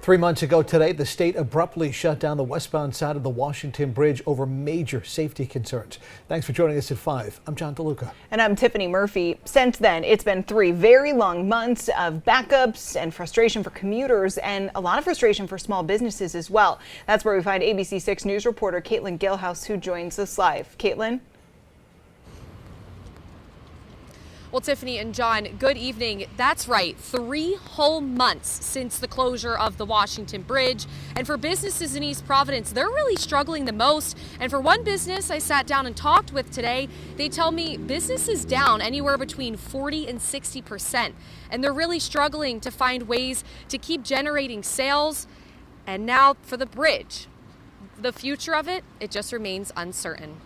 3 months ago today, the state abruptly shut down the westbound side of the Washington Bridge over major safety concerns. Thanks for joining us at 5. I'm John DeLuca. And I'm Tiffany Murphy. Since then, it's been 3 very long months of backups and frustration for commuters and a lot of frustration for small businesses as well. That's where we find ABC 6 News reporter Caitlin Gilhouse, who joins us live. Caitlin? Well, Tiffany and John, good evening. That's right, 3 whole months since the closure of the Washington Bridge. And for businesses in East Providence, they're really struggling the most. And for one business I sat down and talked with today, they tell me business is down anywhere between 40 and 60%. And they're really struggling to find ways to keep generating sales. And now for the bridge, the future of it just remains uncertain.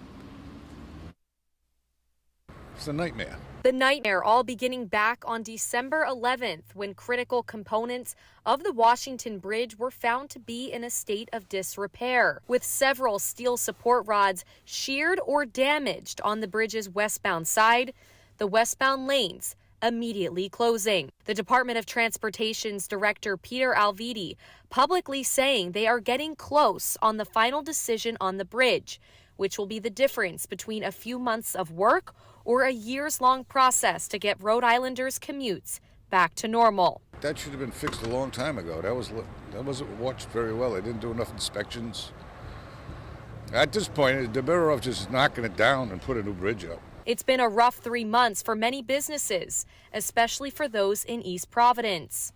It's a nightmare. The nightmare all beginning back on December 11th when critical components of the Washington Bridge were found to be in a state of disrepair, with several steel support rods sheared or damaged on the bridge's westbound side, the westbound lanes immediately closing. The Department of Transportation's Director Peter Alviti publicly saying they are getting close on the final decision on the bridge, which will be the difference between a few months of work or a years-long process to get Rhode Islanders' commutes back to normal. That should have been fixed a long time ago. That wasn't watched very well. They didn't do enough inspections. At this point, they're better off just knocking it down and put a new bridge up. It's been a rough 3 months for many businesses, especially for those in East Providence.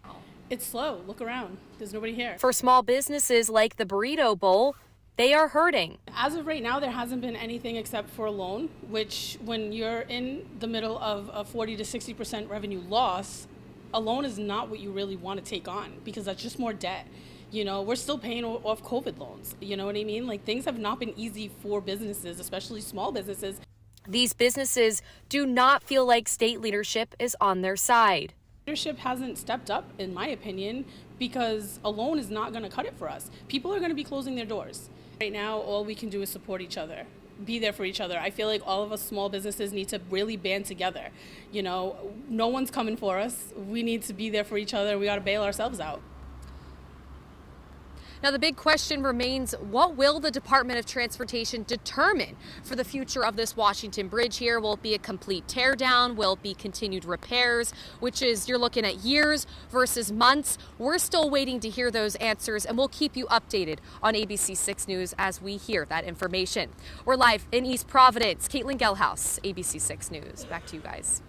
It's slow. Look around. There's nobody here. For small businesses like the Burrito Bowl, they are hurting. As of right now, there hasn't been anything except for a loan, which when you're in the middle of a 40 to 60% revenue loss, a loan is not what you really want to take on because that's just more debt. You know, we're still paying off COVID loans. You know what I mean? Like, things have not been easy for businesses, especially small businesses. These businesses do not feel like state leadership is on their side. Leadership hasn't stepped up, in my opinion, because a loan is not going to cut it for us. People are going to be closing their doors. Right now, all we can do is support each other, be there for each other. I feel like all of us small businesses need to really band together. You know, no one's coming for us. We need to be there for each other. We got to bail ourselves out. Now, the big question remains, what will the Department of Transportation determine for the future of this Washington Bridge here? Will it be a complete tear down? Will it be continued repairs, which is you're looking at years versus months? We're still waiting to hear those answers, and we'll keep you updated on ABC 6 News as we hear that information. We're live in East Providence. Caitlin Gilhouse, ABC 6 News. Back to you guys.